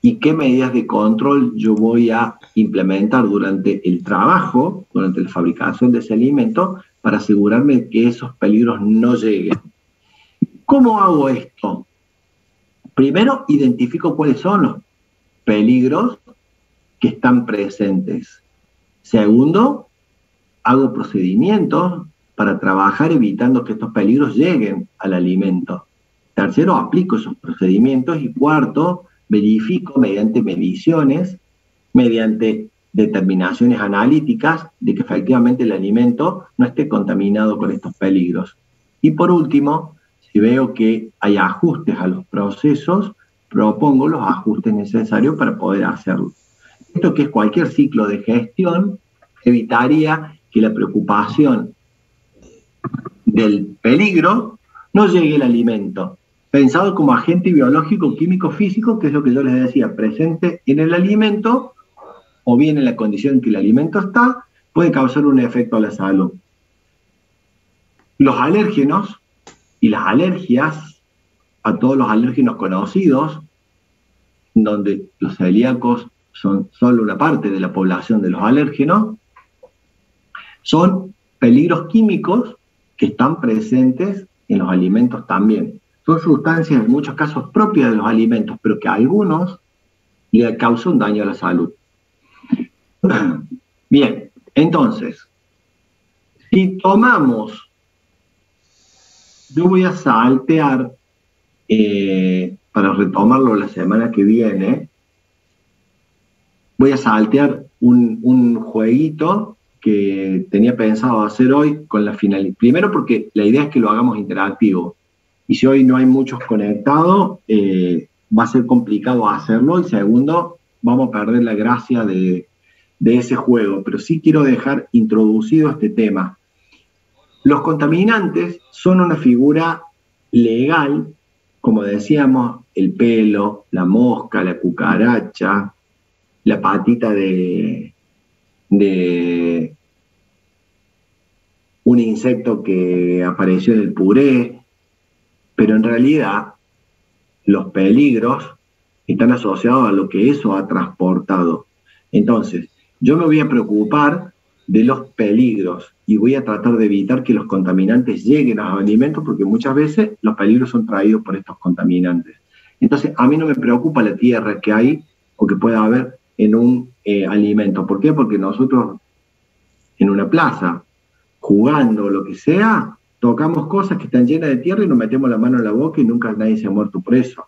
y qué medidas de control yo voy a implementar durante el trabajo, durante la fabricación de ese alimento, para asegurarme de que esos peligros no lleguen. ¿Cómo hago esto? Primero, identifico cuáles son los peligros que están presentes. Segundo, hago procedimientos para trabajar evitando que estos peligros lleguen al alimento. Tercero, aplico esos procedimientos. Y cuarto, verifico mediante mediciones, mediante determinaciones analíticas, de que efectivamente el alimento no esté contaminado con estos peligros. Y por último, si veo que hay ajustes a los procesos, propongo los ajustes necesarios para poder hacerlo. Esto, que es cualquier ciclo de gestión, evitaría que la preocupación del peligro no llegue al alimento, pensado como agente biológico, químico, físico, que es lo que yo les decía, presente en el alimento, o bien en la condición en que el alimento está, puede causar un efecto a la salud. Los alérgenos y las alergias, a todos los alérgenos conocidos, donde los celíacos son solo una parte de la población de los alérgenos, son peligros químicos que están presentes en los alimentos también. Son sustancias en muchos casos propias de los alimentos, pero que a algunos le causan daño a la salud. Bien, entonces, si tomamos, yo voy a saltear, para retomarlo la semana que viene, voy a saltear un jueguito que tenía pensado hacer hoy con la finalidad. Primero porque la idea es que lo hagamos interactivo. Y si hoy no hay muchos conectados, va a ser complicado hacerlo. Y segundo, vamos a perder la gracia de ese juego. Pero sí quiero dejar introducido este tema. Los contaminantes son una figura legal, como decíamos, el pelo, la mosca, la cucaracha, la patita de un insecto que apareció en el puré, pero en realidad los peligros están asociados a lo que eso ha transportado. Entonces, yo me voy a preocupar de los peligros y voy a tratar de evitar que los contaminantes lleguen a los alimentos, porque muchas veces los peligros son traídos por estos contaminantes. Entonces, a mí no me preocupa la tierra que hay o que pueda haber en un alimento. ¿Por qué? Porque nosotros en una plaza, jugando, lo que sea, tocamos cosas que están llenas de tierra y nos metemos la mano en la boca y nunca nadie se ha muerto por eso.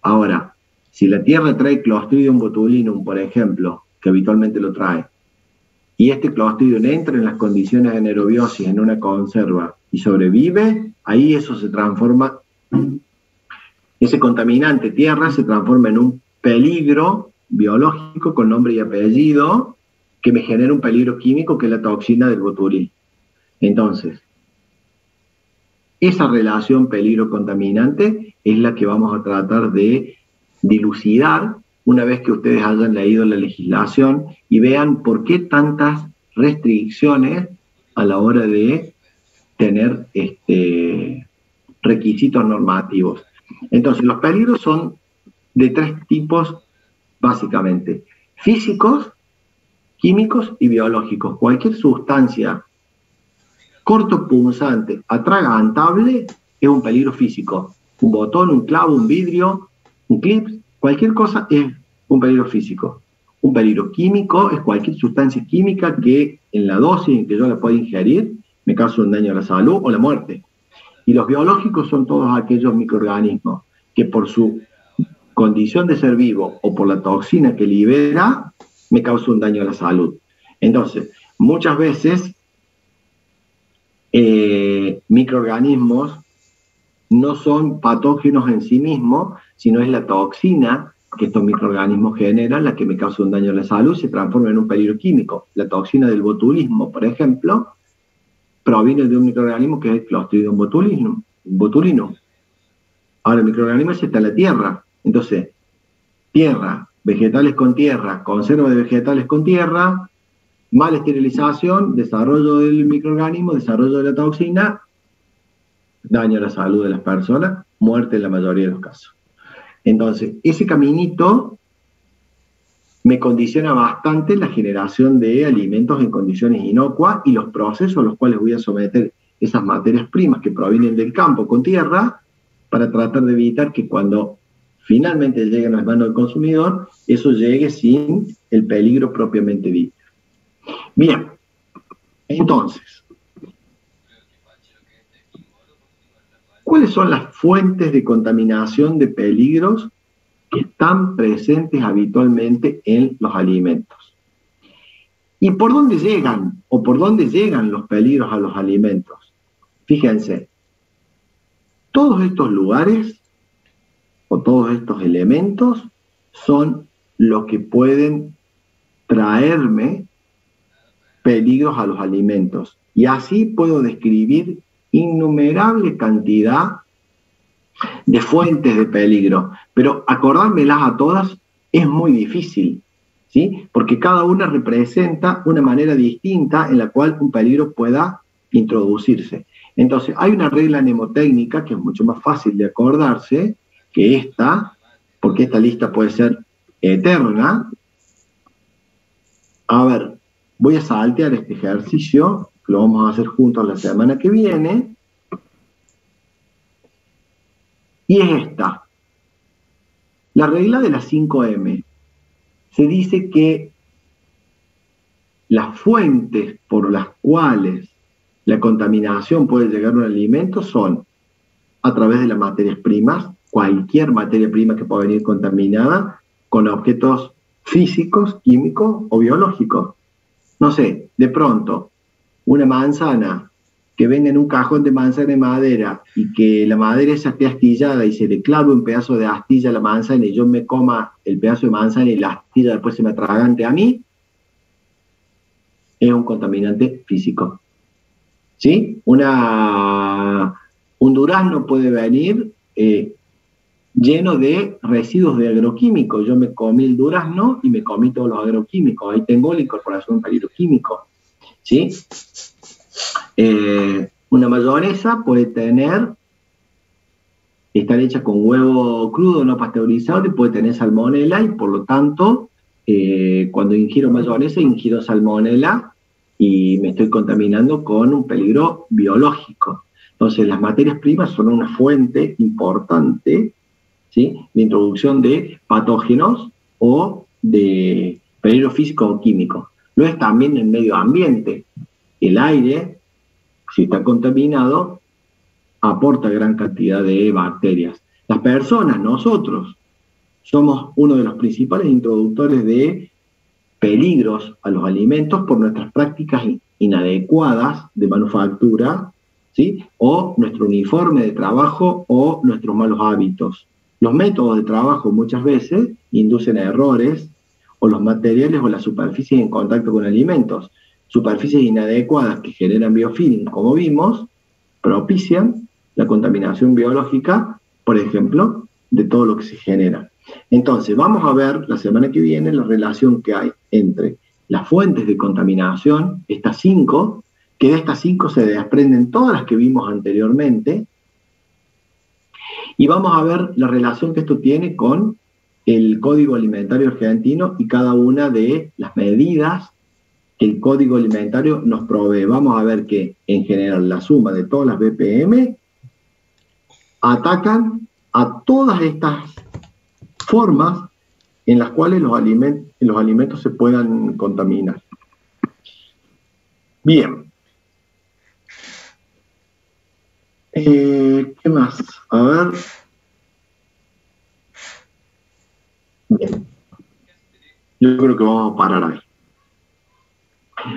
Ahora, si la tierra trae Clostridium botulinum, por ejemplo, que habitualmente lo trae, y este Clostridium entra en las condiciones de anaerobiosis en una conserva y sobrevive, ahí eso se transforma, ese contaminante tierra se transforma en un peligro biológico con nombre y apellido que me genera un peligro químico, que es la toxina del botulismo. Entonces, esa relación peligro-contaminante es la que vamos a tratar de dilucidar una vez que ustedes hayan leído la legislación y vean por qué tantas restricciones a la hora de tener requisitos normativos. Entonces, los peligros son de tres tipos, básicamente: físicos, químicos y biológicos. Cualquier sustancia cortopunzante, atragantable, es un peligro físico. Un botón, un clavo, un vidrio, un clip, cualquier cosa es un peligro físico. Un peligro químico es cualquier sustancia química que en la dosis en que yo la pueda ingerir me cause un daño a la salud o la muerte. Y los biológicos son todos aquellos microorganismos que por su condición de ser vivo o por la toxina que libera me causa un daño a la salud. Entonces, muchas veces microorganismos no son patógenos en sí mismos, sino es la toxina que estos microorganismos generan la que me causa un daño a la salud y se transforma en un peligro químico. La toxina del botulismo, por ejemplo, proviene de un microorganismo que es el Clostridium botulinum. Ahora, el microorganismo ese está en la tierra. Entonces, tierra, vegetales con tierra, conserva de vegetales con tierra, mala esterilización, desarrollo del microorganismo, desarrollo de la toxina, daño a la salud de las personas, muerte en la mayoría de los casos. Entonces, ese caminito me condiciona bastante la generación de alimentos en condiciones inocuas y los procesos a los cuales voy a someter esas materias primas que provienen del campo con tierra, para tratar de evitar que cuando finalmente lleguen a las manos del consumidor, eso llegue sin el peligro propiamente dicho. Bien, entonces, ¿cuáles son las fuentes de contaminación de peligros que están presentes habitualmente en los alimentos? ¿Y por dónde llegan los peligros a los alimentos? Fíjense, todos estos lugares o todos estos elementos son los que pueden traerme peligros a los alimentos. Y así puedo describir innumerable cantidad de fuentes de peligro, pero acordármelas a todas es muy difícil, ¿sí? Porque cada una representa una manera distinta en la cual un peligro pueda introducirse. Entonces, hay una regla mnemotécnica que es mucho más fácil de acordarse que esta, porque esta lista puede ser eterna. A ver, voy a saltear este ejercicio, que lo vamos a hacer juntos la semana que viene. Y es esta. La regla de las 5M. Se dice que las fuentes por las cuales la contaminación puede llegar a un alimento son a través de las materias primas, cualquier materia prima que pueda venir contaminada con objetos físicos, químicos o biológicos. No sé, de pronto, una manzana que venga en un cajón de manzana de madera y que la madera esa esté astillada y se le clave un pedazo de astilla a la manzana y yo me coma el pedazo de manzana y la astilla después se me atragante a mí, es un contaminante físico. ¿Sí? Un durazno puede venir lleno de residuos de agroquímicos. Yo me comí el durazno y me comí todos los agroquímicos. Ahí tengo la incorporación de un peligro químico. ¿Sí? Una mayonesa puede estar hecha con huevo crudo no pasteurizado y puede tener salmonela, y por lo tanto, cuando ingiero mayonesa, ingiero salmonela y me estoy contaminando con un peligro biológico. Entonces, las materias primas son una fuente importante, ¿sí?, de introducción de patógenos o de peligro físico o químico. Lo es también en el medio ambiente. El aire, si está contaminado, aporta gran cantidad de bacterias. Las personas, nosotros, somos uno de los principales introductores de peligros a los alimentos por nuestras prácticas inadecuadas de manufactura, ¿sí?, o nuestro uniforme de trabajo o nuestros malos hábitos. Los métodos de trabajo muchas veces inducen a errores, o los materiales o las superficies en contacto con alimentos. Superficies inadecuadas que generan biofilm, como vimos, propician la contaminación biológica, por ejemplo, de todo lo que se genera. Entonces, vamos a ver la semana que viene la relación que hay entre las fuentes de contaminación, estas 5, que de estas 5 se desprenden todas las que vimos anteriormente, y vamos a ver la relación que esto tiene con el Código Alimentario Argentino y cada una de las medidas que el Código Alimentario nos provee. Vamos a ver que, en general, la suma de todas las BPM atacan a todas estas formas en las cuales los alimentos se puedan contaminar. Bien. ¿Qué más? A ver. Bien. Yo creo que vamos a parar ahí.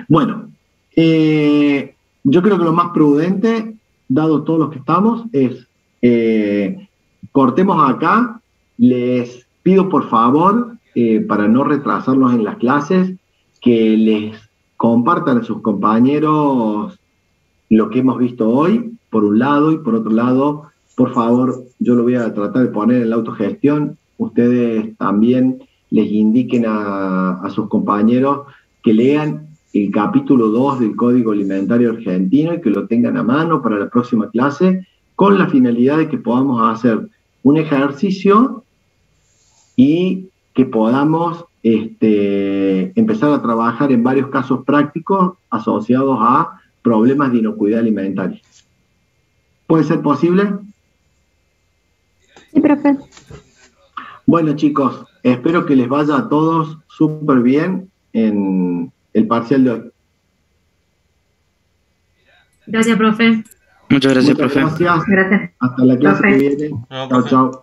Bueno, yo creo que lo más prudente, dado todos los que estamos, es cortemos acá. Les pido por favor, para no retrasarnos en las clases, que les compartan a sus compañeros lo que hemos visto hoy, por un lado, y por otro lado, por favor, yo lo voy a tratar de poner en la autogestión, ustedes también les indiquen a sus compañeros que lean el capítulo 2 del Código Alimentario Argentino y que lo tengan a mano para la próxima clase, con la finalidad de que podamos hacer un ejercicio y que podamos empezar a trabajar en varios casos prácticos asociados a problemas de inocuidad alimentaria. ¿Puede ser posible? Sí, profe. Bueno, chicos, espero que les vaya a todos súper bien en el parcial de hoy. Gracias, profe. Muchas gracias, profe. Gracias. Gracias. Hasta la clase Profe. que viene. No, Chao, profe. chao.